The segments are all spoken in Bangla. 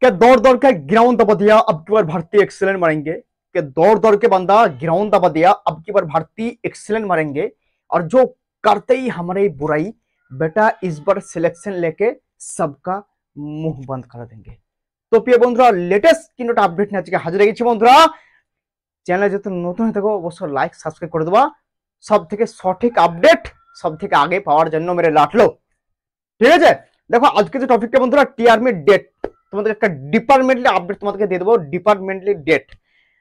क्या दौड़ दौड़ के ग्राउंड दबा दिया, अब की बार भारतीय एक्सीलेंट मारेंगे। कि दौड़ दौड़ के बंदा ग्राउंड दबा दिया, अब की बार भारतीय एक्सीलेंट मारेंगे। और जो करते ही हमारे बुराई, बेटा इस बार सिलेक्शन लेके सबका मुंह बंद कर देंगे। तो प्रिय बंधुरा लेटेस्ट किनोट अपडेट নিয়ে আজকে হাজির হয়েছি বন্ধুরা। চ্যানেলে যদি নতুন হয়ে থাকো অবশ্যই লাইক সাবস্ক্রাইব করে দেবা, সব থেকে সঠিক আপডেট সব থেকে আগে পাওয়ার জন্য মেরে লাটলো। ঠিক আছে, দেখো আজকে যে টপিকটা বন্ধুরা টিআরমি ডেট, তোমাদের একটা ডিপার্টমেন্টালি আপডেট তোমাদেরকে দিয়ে দেবো। ডিপার্টমেন্টালি ডেট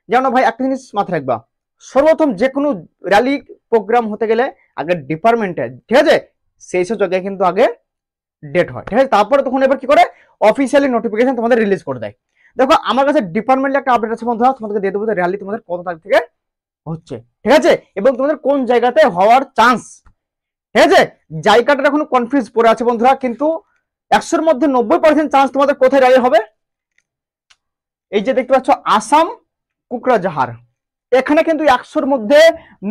জানো ভাই, একটা জিনিস মাথায় রাখবা, সর্বপ্রথম যে কোনো র্যালি প্রোগ্রাম হতে গেলে আগে ডিপার্টমেন্টে, ঠিক আছে, সেই সব জায়গায় কিন্তু আগে ডেট হয়, ঠিক আছে। তারপরে তখন এবার কি করে অফিসিয়ালি নোটিফিকেশন তোমাদের রিলিজ করে দেয়। দেখো আমার কাছে ডিপার্টমেন্টে একটা আপডেট আছে বন্ধুরা, তোমাদেরকে দিয়ে দেবো যে র্যালি তোমাদের কত তারিখ থেকে হচ্ছে, ঠিক আছে, এবং তোমাদের কোন জায়গাতে হওয়ার চান্স, ঠিক আছে। জায়গাটা এখন কনফিউজ পড়ে আছে বন্ধুরা, কিন্তু 100-র মধ্যে 90% চান্স তোমাদের কোথায় র্যালি হবে। এই যে দেখতে পাচ্ছ আসাম কুকরাঝাড়, এখানে কিন্তু 100-র মধ্যে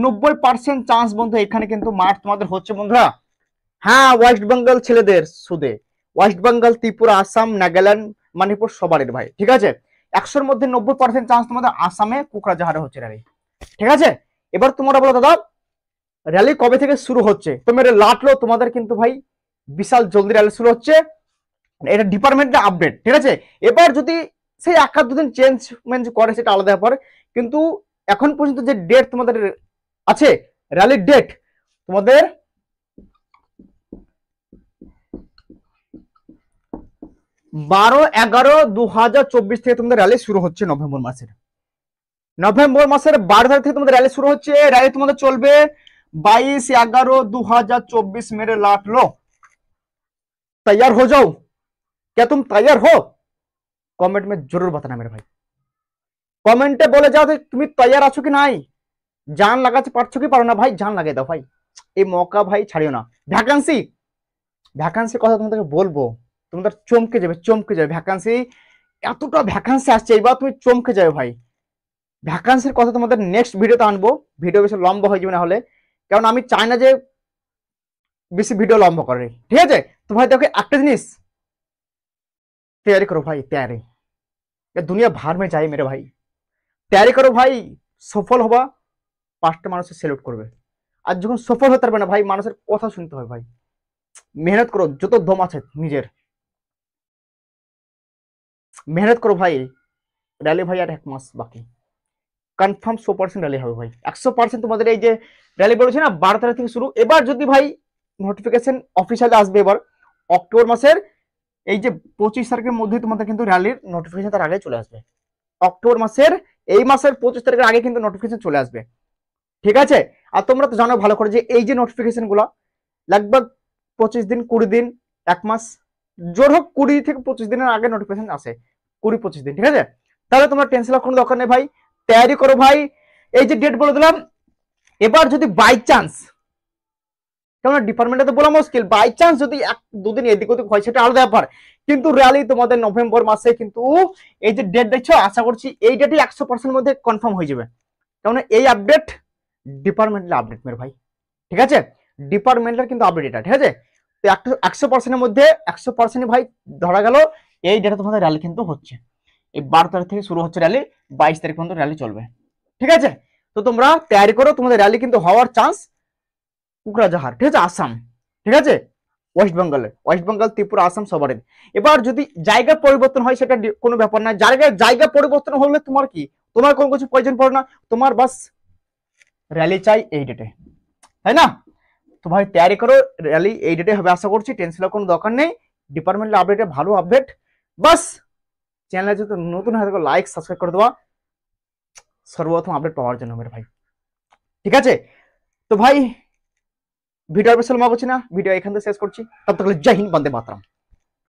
90% চান্স বন্ধু, এখানে কিন্তু মাঠ তোমাদের হচ্ছে বন্ধুরা। হ্যাঁ, ওয়েস্ট বেঙ্গল ছেলেদের সুদে, ওয়েস্ট বেঙ্গল, ত্রিপুরা, আসাম, নাগাল্যান্ড, মণিপুর সবারই ভাই, ঠিক আছে। 100-র মধ্যে 90% চান্স তোমাদের আসামে কুকরাঝাড়ে হচ্ছে র্যালি, ঠিক আছে। এবার তোমরা বলো দাদা র্যালি কবে থেকে শুরু হচ্ছে, তো মেরে লাটলো তোমাদের কিন্তু ভাই বিশাল জলদি র্যালি শুরু হচ্ছে। এটা ডিপার্টমেন্টের আপডেট, ঠিক আছে। এবার যদি সেই এক আধ দুদিন চেঞ্জ করে সেটা আলাদা ব্যাপার, কিন্তু এখন পর্যন্ত যে ডেট তোমাদের আছে র্যালির ডেট, তোমাদের 12-11-2024 থেকে তোমাদের র্যালি শুরু হচ্ছে। নভেম্বর মাসের 12 তারিখ থেকে তোমাদের র্যালি শুরু হচ্ছে। র্যালি তোমাদের চলবে 22-11-2024। मेरे लाट लो, तैयार हो जाओ। क्या तुम तैयार हो? कमेंट में जरूर बताना मेरे भाई, কমেন্টে বলে যাও তুমি তৈয়ার আছো কি নাই, জান লাগাতে পারছো কি পারো না ভাই, জান লাগিয়ে দাও ভাই, এই মৌকা ভাই ছাড়িও না। ভ্যাকান্সির কথা তোমাদেরকে বলবো, তোমাদের চমকে যাবে ভ্যাকান্সি, এতটা ভ্যাকান্সি আসছে এবার তুমি চমকে যাবে ভাই। ভ্যাকান্সির কথা তোমাদের নেক্সট ভিডিওতে আনবো, ভিডিও বেশি লম্বা হয়ে যাবে না হলে, কারণ আমি চাই না যে বেশি ভিডিও লম্বা করে, ঠিক আছে। তো ভাই দেখো একটা জিনিস, तैयारी करो भाई, तैयारी दुनिया भार में जाए मेरे भाई, तैयारी करो भाई। सफल हवा 5টা মানুষের সেলুট করবে, আর যখন সফল হতে পারবে না ভাই মানুষের কথা শুনতে হবে ভাই। মেহনত করো যত দম আছে নিজের, মেহনত করো ভাই। র্যালি ভাই আর 1 মাস বাকি, কনফার্ম 100% র্যালি হবে ভাই, 100% তোমাদের এই যে র্যালি বলেছে না 12 তারিখ থেকে শুরু। এবার যদি ভাই নোটিফিকেশন অফিসিয়ালি আসবে এবার অক্টোবর মাসের এই যে 25 তারিখের মধ্যে তোমাদের কিন্তু র্যালির নোটিফিকেশন তার আগে চলে আসবে। অক্টোবর মাসের এই মাসের 25 তারিখের আগে কিন্তু নোটিফিকেশন চলে আসবে, ঠিক আছে। আর তোমরা তো জানো ভালো করে যে এই যে নোটিফিকেশন গুলো लगभग 25 দিন 20 দিন 1 মাস, জোর হোক 20 থেকে 25 দিনের আগে নোটিফিকেশন আসে, 20-25 দিন, ঠিক আছে। তাহলে তোমরা টেনশন কোনো দরকার নেই ভাই, তৈরি করো ভাই। এই যে ডেট বলে দিলাম, এবার যদি বাই চান্স, কারণ ডিপার্টমেন্টে তো বলা মুশকিল, বাই চান্স যদি 1-2 দিন এদিক ওদিক হয় সেটা আলাদা ব্যাপার, কিন্তু র্যালি তোমাদের নভেম্বর মাসে কিন্তু এই যে ডেট দেখছো আশা করছি এই ডেটই 100% মধ্যে কনফার্ম হয়ে যাবে, কারণ এই আপডেট ডিপার্টমেন্টাল আপডেট মেরে ভাই, ঠিক আছে। ডিপার্টমেন্টাল কিন্তু আপডেট এটা, ঠিক আছে। তো 100%-এর মধ্যে 100% ভাই ধরা গেল এই ডেটে তোমাদের র্যালি কিন্তু হচ্ছে। এই 12 তারিখ থেকে শুরু হচ্ছে র্যালি, 22 তারিখ পর্যন্ত র্যালি চলবে, ঠিক আছে। তো তোমরা তৈরি করো, তোমাদের র্যালি কিন্তু হওয়ার চান্স কুকরাঝাড়, ঠিক আছে, আসাম, ঠিক আছে, ওয়েস্ট বেঙ্গল, ত্রিপুরা, আসাম সবারই। এবার যদি জায়গা পরিবর্তন হয় সেটা কোনো ব্যাপার না, জায়গা পরিবর্তন হলে তোমার কি, তোমার কোনো কিছু প্রয়োজন পড়ে না, তোমার বাস র্যালি চাই এই ডেটে, তাই না। তো ভাই তৈরি করো, র্যালি এই ডেটে হবে আশা করছি, টেনশনের কোনো দরকার নেই। ডিপার্টমেন্টাল আপডেটে ভালো আপডেট, বাস চ্যানেলে যদি নতুন হয়ে থাকো লাইক সাবস্ক্রাইব করে দেওয়া সর্বপ্রথম আপডেট পাওয়ার জন্য মেরে ভাই, ঠিক আছে। তো ভাই ভিডিও বেশি লম্বা করছি না, ভিডিও এখান থেকে শেষ করছি, তব তক জয় হিন্দ, বন্দে মাতরম।